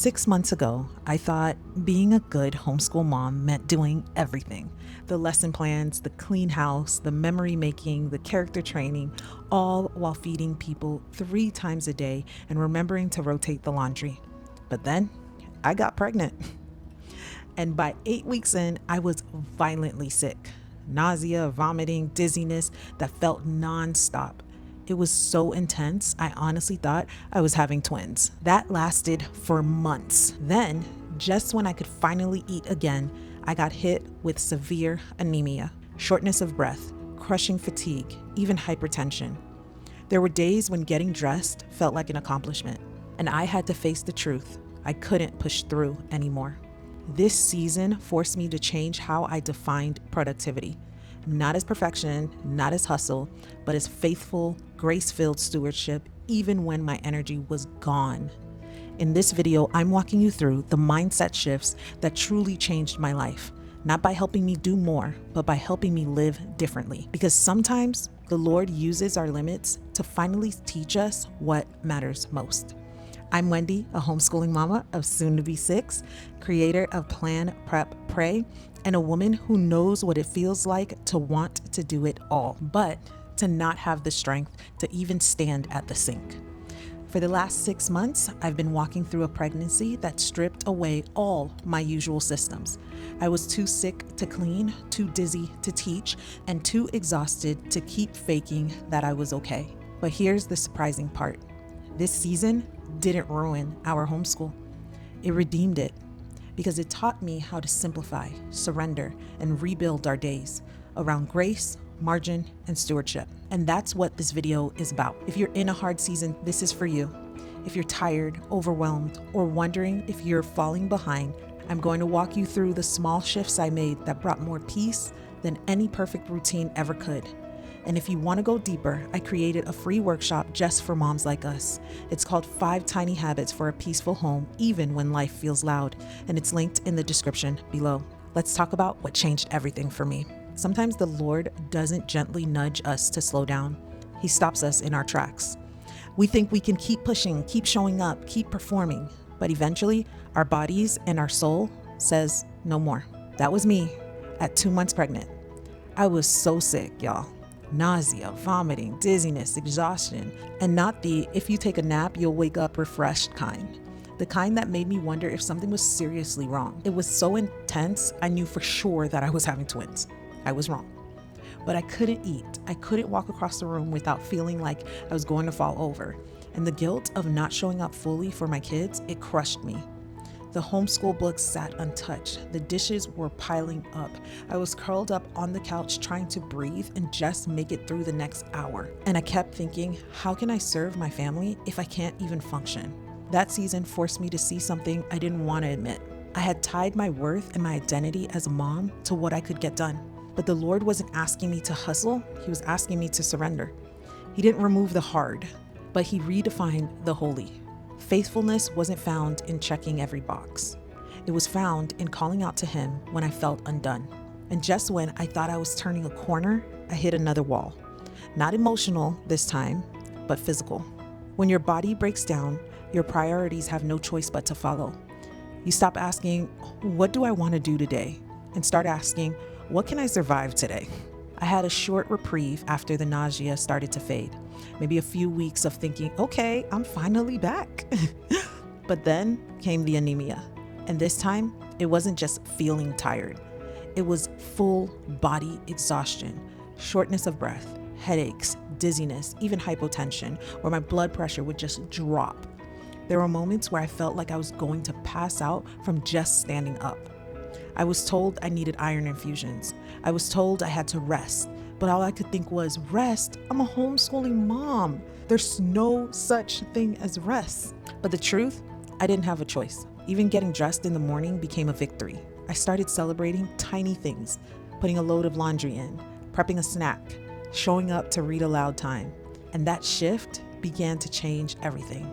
6 months ago, I thought being a good homeschool mom meant doing everything: the lesson plans, the clean house, the memory making, the character training, all while feeding people 3 times a day and remembering to rotate the laundry. But then I got pregnant. And by 8 weeks in, I was violently sick: nausea, vomiting, dizziness that felt nonstop. It was so intense, I honestly thought I was having twins. That lasted for months. Then, just when I could finally eat again, I got hit with severe anemia, shortness of breath, crushing fatigue, even hypertension. There were days when getting dressed felt like an accomplishment, and I had to face the truth: I couldn't push through anymore. This season forced me to change how I defined productivity. Not as perfection, not as hustle, but as faithful, grace-filled stewardship, even when my energy was gone. In this video, I'm walking you through the mindset shifts that truly changed my life, not by helping me do more, but by helping me live differently. Because sometimes the Lord uses our limits to finally teach us what matters most. I'm Wendy, a homeschooling mama of soon-to-be 6, creator of Plan, Prep, Pray, and a woman who knows what it feels like to want to do it all, but to not have the strength to even stand at the sink. For the last 6 months, I've been walking through a pregnancy that stripped away all my usual systems. I was too sick to clean, too dizzy to teach, and too exhausted to keep faking that I was okay. But here's the surprising part. This season didn't ruin our homeschool. It redeemed it, because it taught me how to simplify, surrender, and rebuild our days around grace, margin, and stewardship. And that's what this video is about. If you're in a hard season, this is for you. If you're tired, overwhelmed, or wondering if you're falling behind, I'm going to walk you through the small shifts I made that brought more peace than any perfect routine ever could. And if you want to go deeper, I created a free workshop just for moms like us. It's called 5 Tiny Habits for a Peaceful Home, Even When Life Feels Loud, and it's linked in the description below. Let's talk about what changed everything for me. Sometimes the Lord doesn't gently nudge us to slow down. He stops us in our tracks. We think we can keep pushing, keep showing up, keep performing, but eventually our bodies and our soul says no more. That was me at 2 months pregnant. I was so sick, y'all. Nausea, vomiting, dizziness, exhaustion, and not the if you take a nap, you'll wake up refreshed kind. The kind that made me wonder if something was seriously wrong. It was so intense, I knew for sure that I was having twins. I was wrong. But I couldn't eat. I couldn't walk across the room without feeling like I was going to fall over. And the guilt of not showing up fully for my kids, it crushed me. The homeschool books sat untouched. The dishes were piling up. I was curled up on the couch trying to breathe and just make it through the next hour. And I kept thinking, how can I serve my family if I can't even function? That season forced me to see something I didn't want to admit. I had tied my worth and my identity as a mom to what I could get done. But the Lord wasn't asking me to hustle, He was asking me to surrender. He didn't remove the hard, but He redefined the holy. Faithfulness wasn't found in checking every box. It was found in calling out to Him when I felt undone. And just when I thought I was turning a corner, I hit another wall. Not emotional this time, but physical. When your body breaks down, your priorities have no choice but to follow. You stop asking, what do I want to do today? And start asking, what can I survive today? I had a short reprieve after the nausea started to fade. Maybe a few weeks of thinking, okay, I'm finally back. But then came the anemia. And this time, it wasn't just feeling tired. It was full body exhaustion, shortness of breath, headaches, dizziness, even hypotension, where my blood pressure would just drop. There were moments where I felt like I was going to pass out from just standing up. I was told I needed iron infusions. I was told I had to rest, but all I could think was, rest? I'm a homeschooling mom. There's no such thing as rest. But the truth, I didn't have a choice. Even getting dressed in the morning became a victory. I started celebrating tiny things, putting a load of laundry in, prepping a snack, showing up to read aloud time. And that shift began to change everything.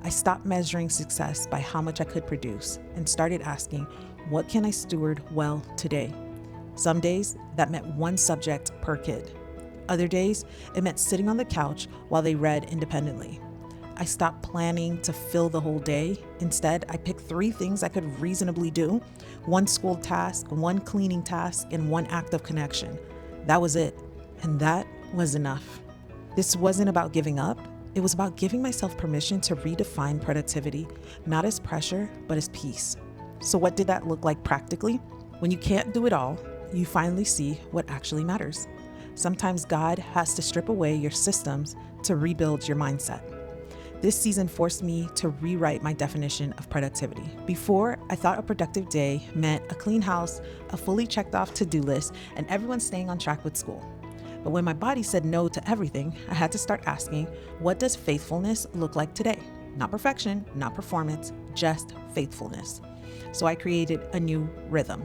I stopped measuring success by how much I could produce and started asking, what can I steward well today? Some days that meant one subject per kid. Other days, it meant sitting on the couch while they read independently. I stopped planning to fill the whole day. Instead, I picked 3 things I could reasonably do: one school task, one cleaning task, and one act of connection. That was it. And that was enough. This wasn't about giving up. It was about giving myself permission to redefine productivity, not as pressure, but as peace. So what did that look like practically? When you can't do it all, you finally see what actually matters. Sometimes God has to strip away your systems to rebuild your mindset. This season forced me to rewrite my definition of productivity. Before, I thought a productive day meant a clean house, a fully checked off to-do list, and everyone staying on track with school. But when my body said no to everything, I had to start asking, what does faithfulness look like today? Not perfection, not performance, just faithfulness. So I created a new rhythm: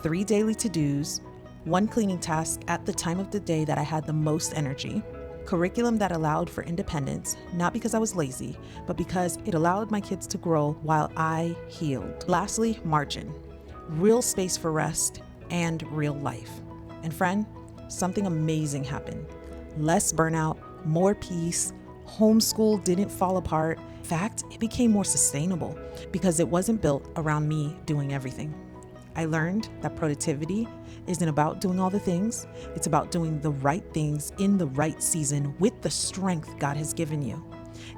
3 daily to-dos, 1 cleaning task at the time of the day that I had the most energy, curriculum that allowed for independence, not because I was lazy, but because it allowed my kids to grow while I healed. Lastly, margin: real space for rest and real life. And friend, something amazing happened. Less burnout, more peace. Homeschool didn't fall apart. In fact, it became more sustainable because it wasn't built around me doing everything. I learned that productivity isn't about doing all the things. It's about doing the right things in the right season with the strength God has given you.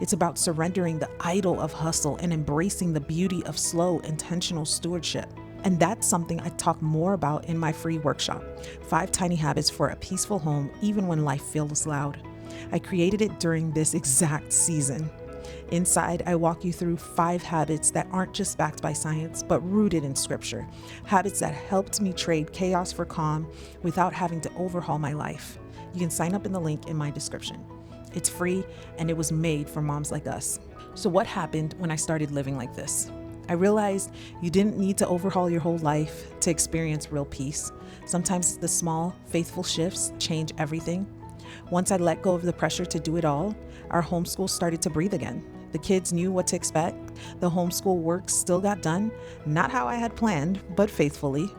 It's about surrendering the idol of hustle and embracing the beauty of slow, intentional stewardship. And that's something I talk more about in my free workshop, 5 Tiny Habits for a Peaceful Home, Even When Life Feels Loud. I created it during this exact season. Inside, I walk you through 5 habits that aren't just backed by science, but rooted in scripture. Habits that helped me trade chaos for calm without having to overhaul my life. You can sign up in the link in my description. It's free, and it was made for moms like us. So what happened when I started living like this? I realized you didn't need to overhaul your whole life to experience real peace. Sometimes the small, faithful shifts change everything. Once I let go of the pressure to do it all, our homeschool started to breathe again. The kids knew what to expect. The homeschool work still got done, not how I had planned, but faithfully.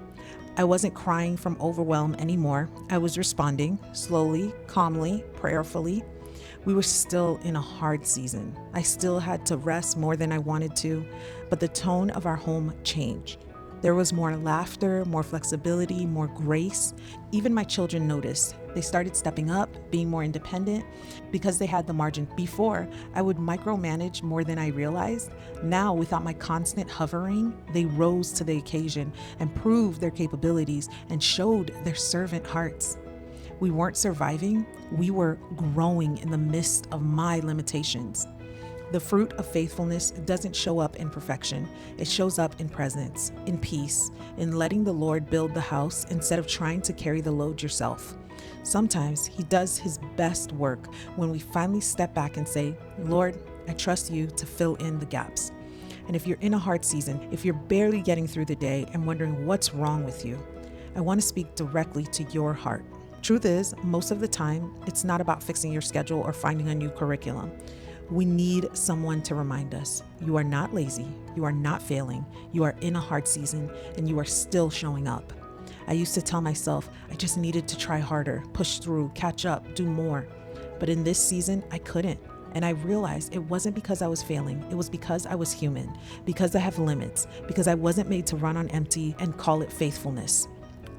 I wasn't crying from overwhelm anymore. I was responding slowly, calmly, prayerfully. We were still in a hard season. I still had to rest more than I wanted to, but the tone of our home changed. There was more laughter, more flexibility, more grace. Even my children noticed. They started stepping up, being more independent because they had the margin. Before, I would micromanage more than I realized. Now, without my constant hovering, they rose to the occasion and proved their capabilities and showed their servant hearts. We weren't surviving, we were growing in the midst of my limitations. The fruit of faithfulness doesn't show up in perfection. It shows up in presence, in peace, in letting the Lord build the house instead of trying to carry the load yourself. Sometimes He does His best work when we finally step back and say, Lord, I trust You to fill in the gaps. And if you're in a hard season, if you're barely getting through the day and wondering what's wrong with you, I want to speak directly to your heart. Truth is, most of the time, it's not about fixing your schedule or finding a new curriculum. We need someone to remind us, you are not lazy, you are not failing, you are in a hard season, and you are still showing up. I used to tell myself I just needed to try harder, push through, catch up, do more. But in this season, I couldn't. And I realized it wasn't because I was failing, it was because I was human, because I have limits, because I wasn't made to run on empty and call it faithfulness.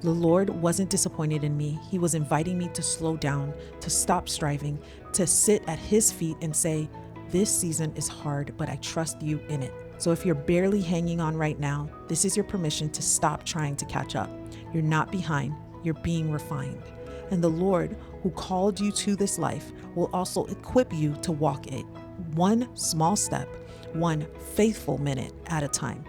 The Lord wasn't disappointed in me. He was inviting me to slow down, to stop striving, to sit at His feet and say, this season is hard, but I trust You in it. So if you're barely hanging on right now, this is your permission to stop trying to catch up. You're not behind, you're being refined. And the Lord who called you to this life will also equip you to walk it, one small step, one faithful minute at a time.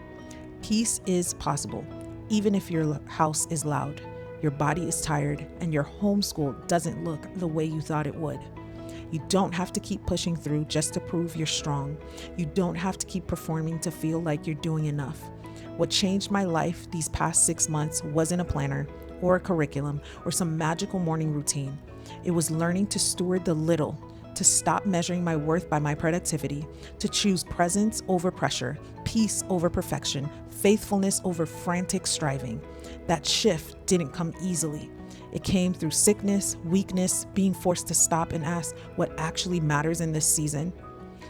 Peace is possible. Even if your house is loud, your body is tired, and your homeschool doesn't look the way you thought it would. You don't have to keep pushing through just to prove you're strong. You don't have to keep performing to feel like you're doing enough. What changed my life these past 6 months wasn't a planner or a curriculum or some magical morning routine. It was learning to steward the little, to stop measuring my worth by my productivity, to choose presence over pressure, peace over perfection, faithfulness over frantic striving. That shift didn't come easily. It came through sickness, weakness, being forced to stop and ask what actually matters in this season.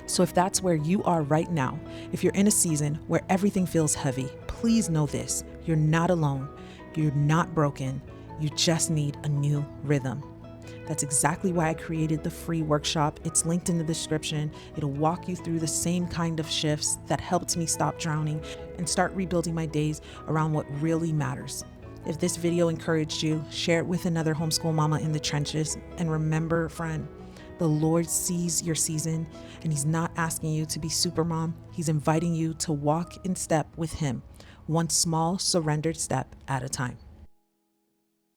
So if that's where you are right now, if you're in a season where everything feels heavy, please know this: you're not alone. You're not broken. You just need a new rhythm. That's exactly why I created the free workshop. It's linked in the description. It'll walk you through the same kind of shifts that helped me stop drowning and start rebuilding my days around what really matters. If this video encouraged you, share it with another homeschool mama in the trenches. And remember, friend, the Lord sees your season, and He's not asking you to be super mom. He's inviting you to walk in step with Him, one small surrendered step at a time.